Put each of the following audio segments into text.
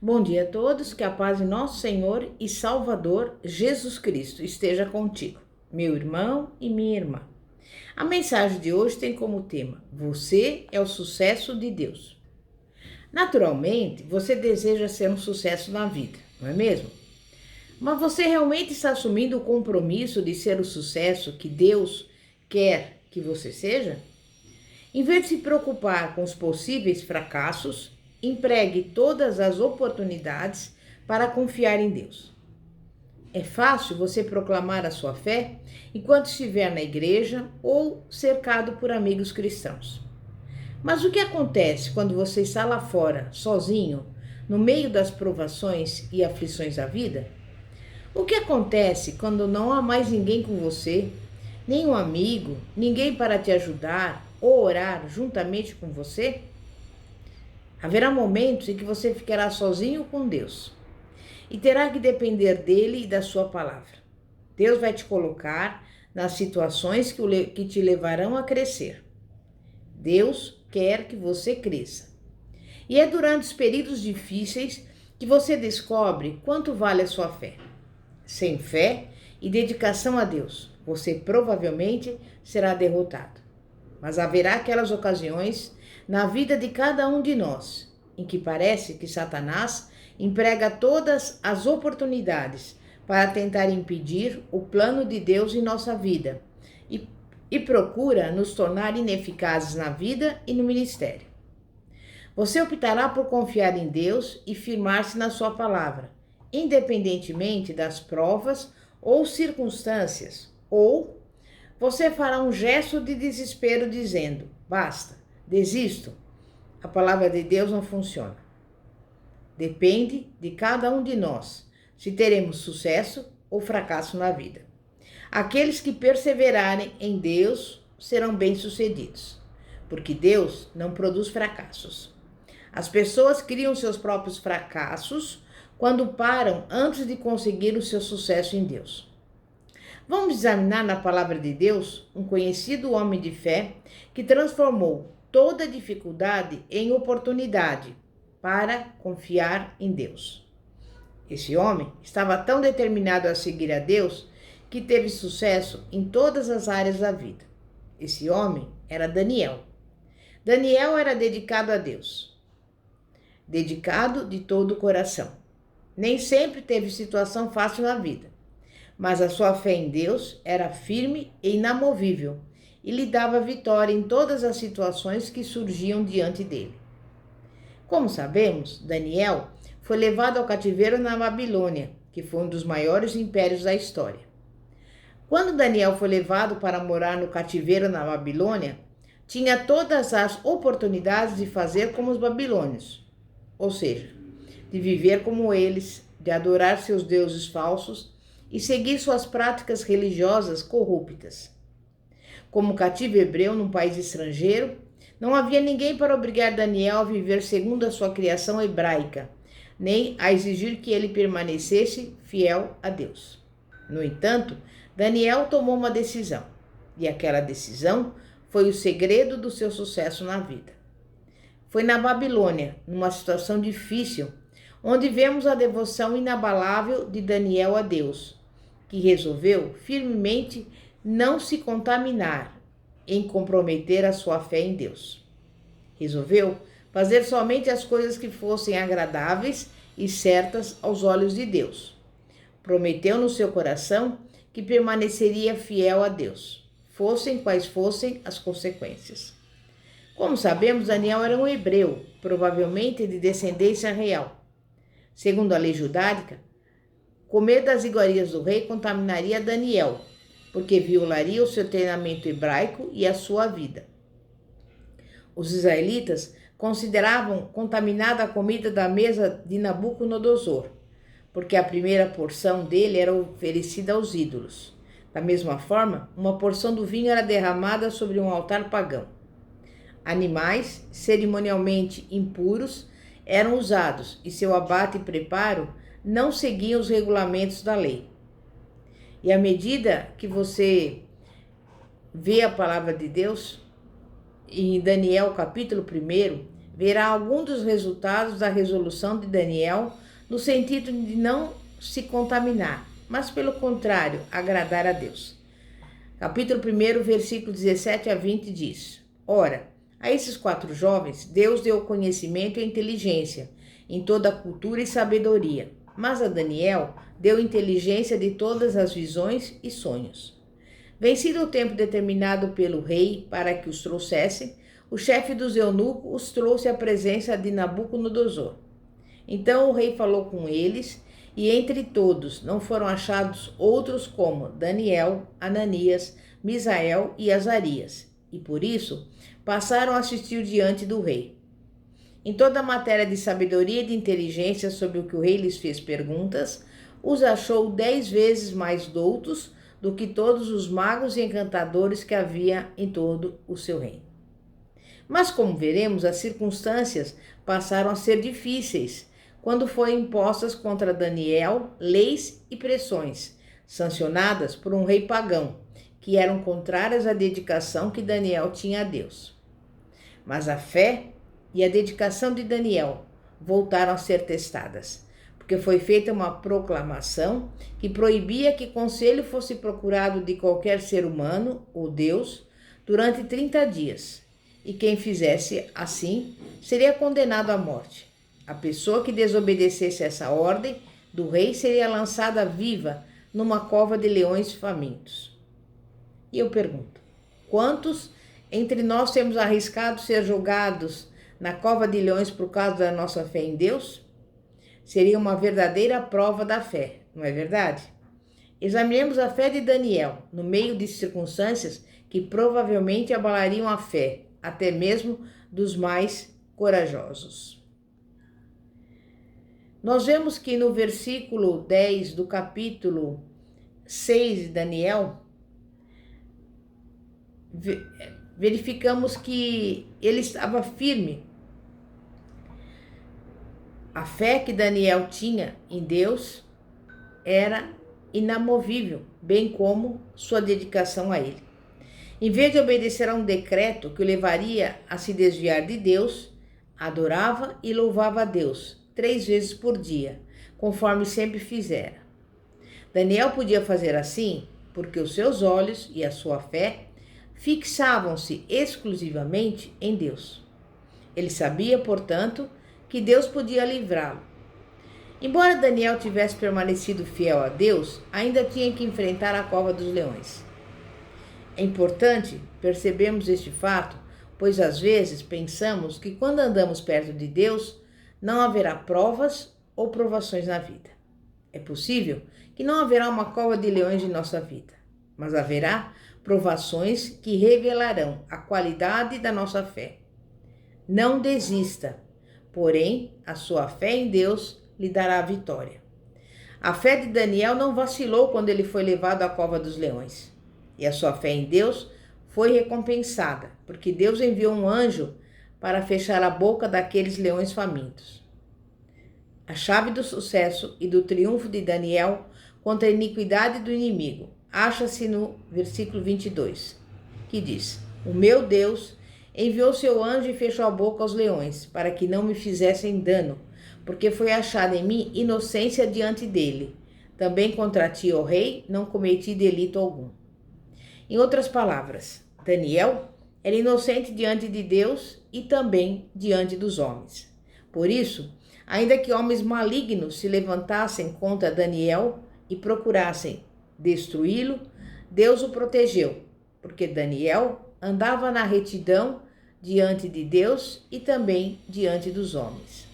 Bom dia a todos, que a paz de nosso Senhor e Salvador Jesus Cristo esteja contigo, meu irmão e minha irmã. A mensagem de hoje tem como tema: Você é o sucesso de Deus. Naturalmente, você deseja ser um sucesso na vida, não é mesmo? Mas você realmente está assumindo o compromisso de ser o sucesso que Deus quer que você seja? Em vez de se preocupar com os possíveis fracassos, empregue todas as oportunidades para confiar em Deus. É fácil você proclamar a sua fé enquanto estiver na igreja ou cercado por amigos cristãos. Mas o que acontece quando você está lá fora, sozinho, no meio das provações e aflições da vida? O que acontece quando não há mais ninguém com você, nenhum amigo, ninguém para te ajudar ou orar juntamente com você? Haverá momentos em que você ficará sozinho com Deus e terá que depender dele e da sua palavra. Deus vai te colocar nas situações que te levarão a crescer. Deus quer que você cresça. E é durante os períodos difíceis que você descobre quanto vale a sua fé. Sem fé e dedicação a Deus, você provavelmente será derrotado. Mas haverá aquelas ocasiões na vida de cada um de nós em que parece que Satanás emprega todas as oportunidades para tentar impedir o plano de Deus em nossa vida e procura nos tornar ineficazes na vida e no ministério. Você optará por confiar em Deus e firmar-se na sua palavra, independentemente das provas ou circunstâncias, ou você fará um gesto de desespero dizendo: basta, desisto. A palavra de Deus não funciona. Depende de cada um de nós se teremos sucesso ou fracasso na vida. Aqueles que perseverarem em Deus serão bem-sucedidos, porque Deus não produz fracassos. As pessoas criam seus próprios fracassos quando param antes de conseguir o seu sucesso em Deus. Vamos examinar na palavra de Deus um conhecido homem de fé que transformou toda dificuldade em oportunidade para confiar em Deus. Esse homem estava tão determinado a seguir a Deus que teve sucesso em todas as áreas da vida. Esse homem era Daniel. Daniel era dedicado a Deus, dedicado de todo o coração. Nem sempre teve situação fácil na vida, mas a sua fé em Deus era firme e inamovível e lhe dava vitória em todas as situações que surgiam diante dele. Como sabemos, Daniel foi levado ao cativeiro na Babilônia, que foi um dos maiores impérios da história. Quando Daniel foi levado para morar no cativeiro na Babilônia, tinha todas as oportunidades de fazer como os babilônios, ou seja, de viver como eles, de adorar seus deuses falsos e seguir suas práticas religiosas corruptas. Como cativo hebreu num país estrangeiro, não havia ninguém para obrigar Daniel a viver segundo a sua criação hebraica, nem a exigir que ele permanecesse fiel a Deus. No entanto, Daniel tomou uma decisão, e aquela decisão foi o segredo do seu sucesso na vida. Foi na Babilônia, numa situação difícil, onde vemos a devoção inabalável de Daniel a Deus, que resolveu firmemente não se contaminar em comprometer a sua fé em Deus. Resolveu fazer somente as coisas que fossem agradáveis e certas aos olhos de Deus. Prometeu no seu coração que permaneceria fiel a Deus, fossem quais fossem as consequências. Como sabemos, Daniel era um hebreu, provavelmente de descendência real. Segundo a lei judaica, comer das iguarias do rei contaminaria Daniel, porque violaria o seu treinamento hebraico e a sua vida. Os israelitas consideravam contaminada a comida da mesa de Nabucodonosor, porque a primeira porção dele era oferecida aos ídolos. Da mesma forma, uma porção do vinho era derramada sobre um altar pagão. Animais cerimonialmente impuros eram usados e seu abate e preparo não seguiam os regulamentos da lei. E à medida que você vê a palavra de Deus, em Daniel capítulo 1, verá algum dos resultados da resolução de Daniel no sentido de não se contaminar, mas pelo contrário, agradar a Deus. Capítulo 1, versículo 17 a 20 diz: Ora, a esses 4 jovens, Deus deu conhecimento e inteligência em toda a cultura e sabedoria, mas a Daniel deu inteligência de todas as visões e sonhos. Vencido o tempo determinado pelo rei para que os trouxessem, o chefe dos eunucos os trouxe à presença de Nabucodonosor. Então o rei falou com eles, e entre todos não foram achados outros como Daniel, Ananias, Misael e Azarias, e por isso passaram a assistir diante do rei. Em toda a matéria de sabedoria e de inteligência sobre o que o rei lhes fez perguntas, os achou 10 vezes mais doutos do que todos os magos e encantadores que havia em todo o seu reino. Mas, como veremos, as circunstâncias passaram a ser difíceis quando foram impostas contra Daniel leis e pressões, sancionadas por um rei pagão, que eram contrárias à dedicação que Daniel tinha a Deus. Mas a fé e a dedicação de Daniel voltaram a ser testadas, porque foi feita uma proclamação que proibia que conselho fosse procurado de qualquer ser humano ou Deus durante 30 dias, e quem fizesse assim seria condenado à morte. A pessoa que desobedecesse essa ordem do rei seria lançada viva numa cova de leões famintos. E eu pergunto, quantos entre nós temos arriscado ser jogados na cova de leões por causa da nossa fé em Deus? Seria uma verdadeira prova da fé, não é verdade? Examinemos a fé de Daniel no meio de circunstâncias que provavelmente abalariam a fé, até mesmo dos mais corajosos. Nós vemos que no versículo 10 do capítulo 6 de Daniel, verificamos que ele estava firme. A fé que Daniel tinha em Deus era inamovível, bem como sua dedicação a ele. Em vez de obedecer a um decreto que o levaria a se desviar de Deus, adorava e louvava a Deus 3 vezes por dia, conforme sempre fizera. Daniel podia fazer assim porque os seus olhos e a sua fé fixavam-se exclusivamente em Deus. Ele sabia, portanto, que Deus podia livrá-lo. Embora Daniel tivesse permanecido fiel a Deus, ainda tinha que enfrentar a cova dos leões. É importante percebermos este fato, pois às vezes pensamos que quando andamos perto de Deus, não haverá provas ou provações na vida. É possível que não haverá uma cova de leões em nossa vida, mas haverá provações que revelarão a qualidade da nossa fé. Não desista, porém a sua fé em Deus lhe dará a vitória. A fé de Daniel não vacilou quando ele foi levado à cova dos leões, e a sua fé em Deus foi recompensada, porque Deus enviou um anjo para fechar a boca daqueles leões famintos. A chave do sucesso e do triunfo de Daniel contra a iniquidade do inimigo acha-se no versículo 22, que diz: O meu Deus enviou seu anjo e fechou a boca aos leões, para que não me fizessem dano, porque foi achada em mim inocência diante dele. Também contra ti, ó rei, não cometi delito algum. Em outras palavras, Daniel era inocente diante de Deus e também diante dos homens. Por isso, ainda que homens malignos se levantassem contra Daniel e procurassem destruí-lo, Deus o protegeu, porque Daniel andava na retidão diante de Deus e também diante dos homens.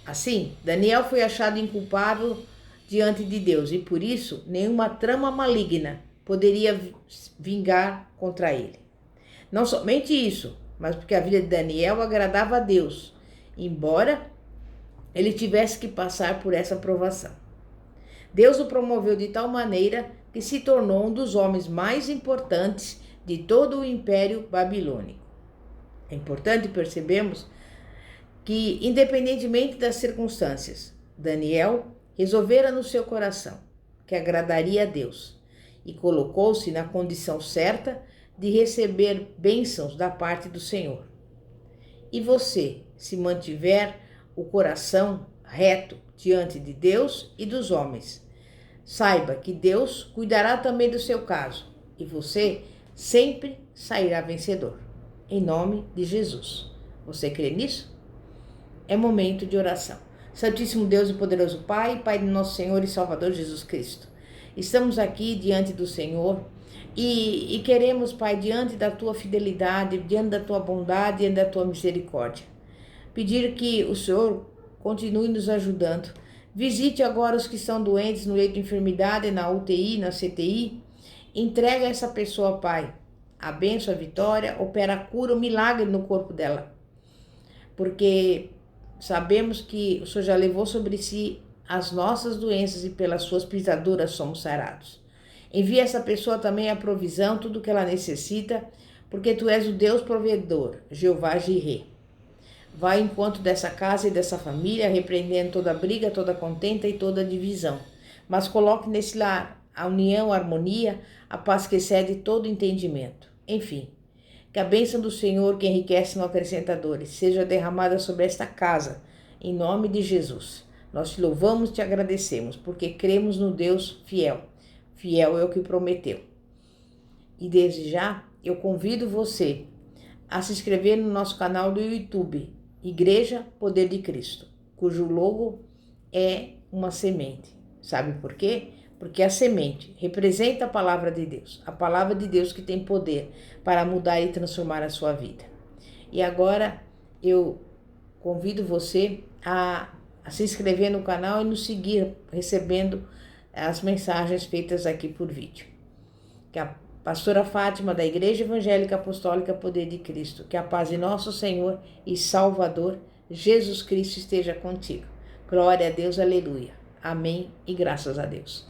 Assim, Daniel foi achado inculpável diante de Deus e por isso nenhuma trama maligna poderia vingar contra ele. Não somente isso, mas porque a vida de Daniel agradava a Deus, embora ele tivesse que passar por essa provação. Deus o promoveu de tal maneira que se tornou um dos homens mais importantes de todo o Império Babilônico. É importante percebermos que, independentemente das circunstâncias, Daniel resolvera no seu coração que agradaria a Deus e colocou-se na condição certa de receber bênçãos da parte do Senhor. e você se mantiver o coração reto diante de Deus e dos homens. Saiba que Deus cuidará também do seu caso e você sempre sairá vencedor. Em nome de Jesus. Você crê nisso? É momento de oração. Santíssimo Deus e poderoso Pai, Pai de nosso Senhor e Salvador Jesus Cristo. Estamos aqui diante do Senhor e queremos, Pai, diante da Tua fidelidade, diante da Tua bondade, diante da Tua misericórdia, pedir que o Senhor continue nos ajudando. Visite agora os que estão doentes no leito de enfermidade, na UTI, na CTI. Entrega essa pessoa, Pai, a bênção, a vitória, opera a cura, o milagre no corpo dela. Porque sabemos que o Senhor já levou sobre si as nossas doenças e pelas suas pisaduras somos sarados. Envia essa pessoa também a provisão, tudo que ela necessita, porque Tu és o Deus provedor, Jeová Jireh. Vai em encontro dessa casa e dessa família, repreendendo toda briga, toda contenda e toda divisão. Mas coloque nesse lar a união, a harmonia, a paz que excede todo entendimento. Enfim, que a bênção do Senhor, que enriquece não acrescenta dores, seja derramada sobre esta casa, em nome de Jesus. Nós Te louvamos e Te agradecemos, porque cremos no Deus fiel. Fiel é o que prometeu. E desde já, eu convido você a se inscrever no nosso canal do YouTube, Igreja Poder de Cristo, cujo logo é uma semente. Sabe por quê? Porque a semente representa a palavra de Deus que tem poder para mudar e transformar a sua vida. E agora eu convido você a se inscrever no canal e nos seguir, recebendo as mensagens feitas aqui por vídeo. Que a pastora Fátima, da Igreja Evangélica Apostólica Poder de Cristo, que a paz de nosso Senhor e Salvador, Jesus Cristo, esteja contigo. Glória a Deus, aleluia. Amém e graças a Deus.